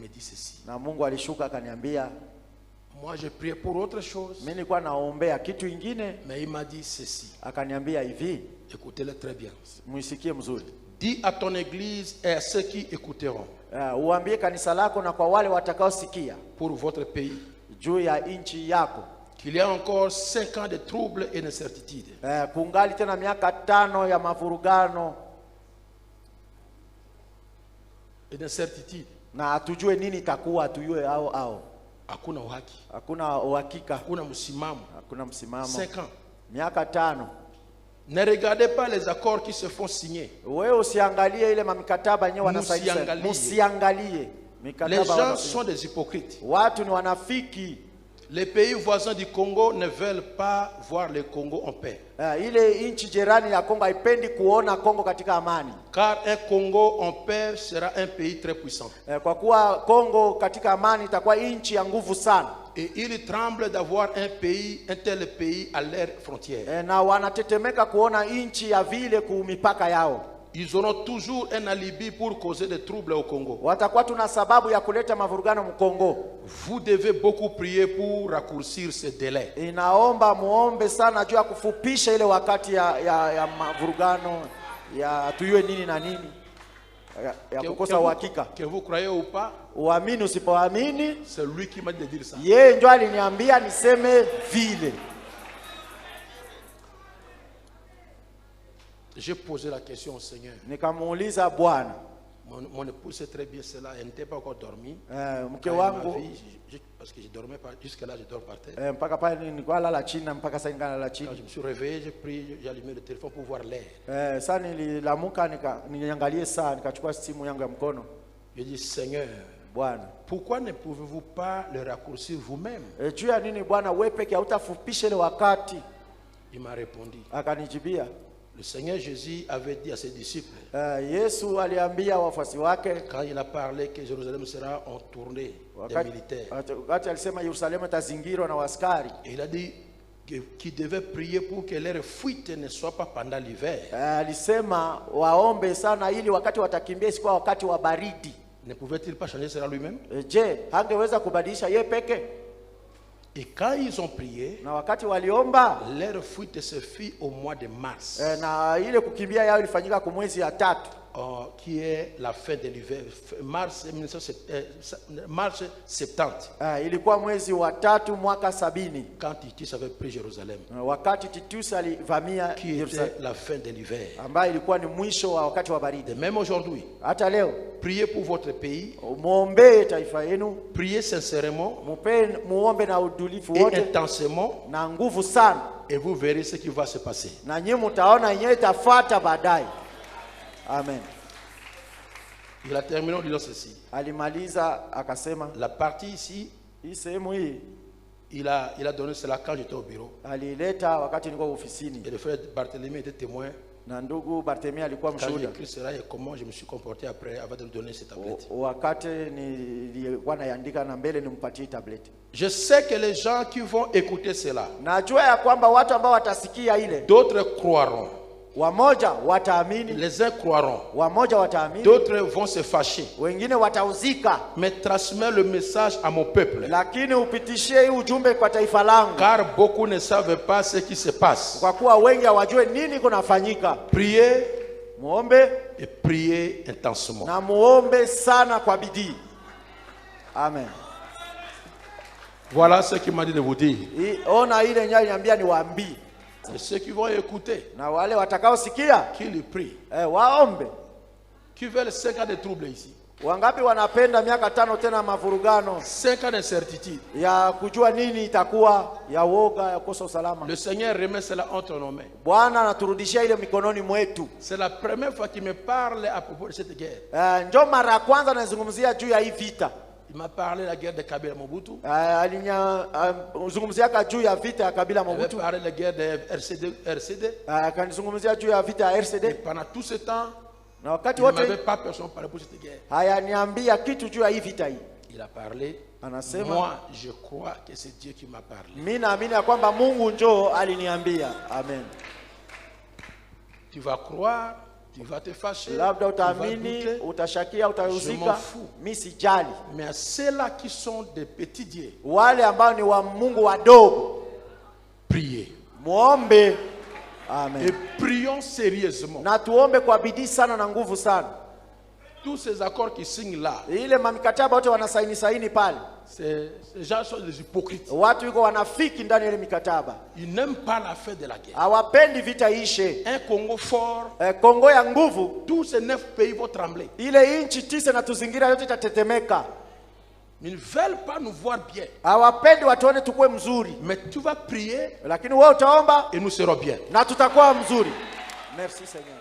me dit ceci. Na Mungu alishuka akaniambia, Moi, j'ai prié pour autre chose. mimi nilikuwa naombea kitu ingine. Mais il m'a dit ceci. Akaniambia hivi, Écoutez-le très bien. muisikie mzuri. Dis à ton église et à ceux qui écouteront. Uambie kanisa lako na kwa wale watakaosikia Pour votre pays. juu ya nchi yako. Qu'il y a encore 5 ans de troubles et d'incertitudes. Kungali tena miaka 5 ya mavurugano Et d'incertitudes. na hatujue nini itakuwa, tujue au. Hakuna uhaki. Hakuna uhakika. Hakuna msimamo. Hakuna msimamo. 5 ans. Miaka 5. Ne regardez pas les accords qui se font signer. Wewe usiangalie ile mikataba yenyewe wanasaini. Usiangalie mikataba. Les gens sont des hypocrites. Watu ni wanafiki. Les pays voisins du Congo ne veulent pas voir le Congo en paix. Ile nchi jirani ya Kongo haipendi kuona Kongo katika amani. Car un Congo en paix sera un pays très puissant. Kwa kuwa Kongo katika amani itakuwa nchi ya nguvu sana. Et ils tremblent d'avoir un tel pays à leurs frontières. Na wanatetemeka kuona nchi ya vile kumipaka yao. Ils auront toujours un alibi pour causer des troubles au Congo. Watakuwa tuna sababu ya kuleta mavurugano mkongo. Vous devez beaucoup prier pour raccourcir ce délai. Inaomba muombe sana juu ya kufupisha ile wakati ya mavurugano ya tuyue nini na nini ya kukosa uhakika. Que vous croyez ou pas, uamini usipoamini, c'est lui qui m'a dit de dire ça. Yeye ndio aliniambia niseme vile. J'ai posé la question au Seigneur. Nikamuuliza Bwana. Mon épouse sait très bien cela, elle n'était pas encore dormie. Mke wangu, parce que je dormais pas, jusque là je dors par terre. Mpaka pale nilikuwa lala chini mpaka sasa ningana lala chini. Quand je me suis réveillé, j'ai pris, j'ai allumé le téléphone pour voir l'heure. Sasa nililamuka niangalie saa, nikachukua simu yangu ya mkono. Je dis Seigneur, Bwana, pourquoi ne pouvez-vous pas le raccourcir vous-même? Juu ya nini Bwana wewe peke hautafupisha ile wakati? Il m'a répondu. Akanijibia. Le Seigneur Jésus avait dit à ses disciples, Yesu aliambia wafuasi wake, quand il a parlé que Jérusalem sera entourée des militaires, wakati alisema Yerusalemu itazingirwa na askari, il a dit qu'ils devaient prier pour que leur fuite ne soit pas pendant l'hiver. Alisema waombe sana ili wakati watakimbia isikuwa wakati wa baridi. Ne pouvait-il pas changer cela lui-même? Je, hangeweza kubadilisha yeye peke? Et quand ils ont prié, na wakati waliomba, leur fuite se fit au mois de mars. Na ile kukimbia yao ilifanyika kwa mwezi ya 3. Qui est la fin de l'hiver, mars 70. Ilikuwa mwezi wa 3 mwaka 70. Quand Titus avait pris Jérusalem. Wakati Titus alivamia Yerusalem. La fin de l'hiver. Ambayo ilikuwa ni mwisho wa wakati wa baridi. Et même aujourd'hui. Hata leo. Priez pour votre pays. Muombe taifa yenu. Priez sincèrement. Muombe na udulifu wote. Et intensément. Na nguvu sana. Et vous verrez ce qui va se passer. Na nyinyi mtaona yenyewe itafuata baadaye. Amen. Il a terminé en disant ceci. Alimaliza akasema, la partie ici, hii sehemu hii, il a donné cela quand j'étais au bureau. Alileta wakati nilikuwa ofisini. Et le frère Barthélemy était témoin. Na ndugu Barthélemy alikuwa mshuhuda. Quand j'ai écrit cela et comment je me suis comporté après avant de lui donner cette tablette. Wakati nilikuwa naandika na mbele nimpatie tablette. Je sais que les gens qui vont écouter cela. Najua ya kwamba watu ambao watasikia ile. D'autres croiront. Wamoja wataamini. Les uns croiront. Wamoja wataamini. D'autres vont se fâcher. Wengine watauzika. Mais transmets le message à mon peuple. Lakini upitishie ujumbe kwa taifa langu. Car beaucoup ne savent pas ce qui se passe. Kwa kuwa wengi hawajui nini kunafanyika. Priez. Muombe. Et priez intensément. Na muombe sana kwa bidii. Amen. Voilà ce qu'il m'a dit de vous dire. Ona ile nyaya niambia niwaambie. Et ceux qui vont écouter, na wale watakaosikia, qu'ils prient, waombe. Qui veulent 5 ans de trouble ici? Wangapi wanapenda miaka 5 tena mavurugano? 5 ans d'incertitude. Ya kujua nini itakuwa, ya woga, ya kukosa usalama. Le Seigneur remet cela entre nos mains. Bwana anaturudishia ile mikononi mwetu. C'est la première fois qu'il me parle à propos de cette guerre. Ndio mara ya kwanza nazungumzia juu ya hii vita. Il m'a parlé de la guerre de Kabila Mobutu. Zungumzia juu ya vita ya Kabila Mobutu. Il m'a parlé de la guerre de RCD. Kanizungumzia juu ya vita ya RCD. Et pendant tout ce temps, na wakati wote, il wote, n'avait pas personne parlé pour cette guerre. Hayaniambia kitu juu ya hii vita hii. Il a parlé. Anasema, moi, je crois que c'est Dieu qui m'a parlé. Mimi naamini ya kwamba Mungu njoo aliniambia. Amen. Tu vas croire. Tu vas te fâcher, Labda tu vas utaamini, douter, utashakia, Je m'en utauzika. fous. Mimi sijali. mais ceux-là qui sont des petits dieux, Wale ambao ni wa Mungu wadogo, priez. muombe. Et Amen. prions sérieusement. Na tuombe kwa bidii sana na nguvu sana. Tous ces accords qui signent là, Ile mamikataba wote wanasaini pale. ces gens sont des hypocrites. Watu yuko wanafiki ndani ya ile mikataba. Ils n'aiment pas la fin de la guerre. Hawapendi vita ishe. Un Congo fort, Kongo ya nguvu, tous ces 9 pays vont trembler. ile inchi 9 na tuzingira yote itatetemeka. Ils ne veulent pas nous voir bien. Hawapendi watuone tukue mzuri. Mais tu vas prier Lakini wewe utaomba et nous serons bien. na tutakuwa mzuri. Merci Seigneur.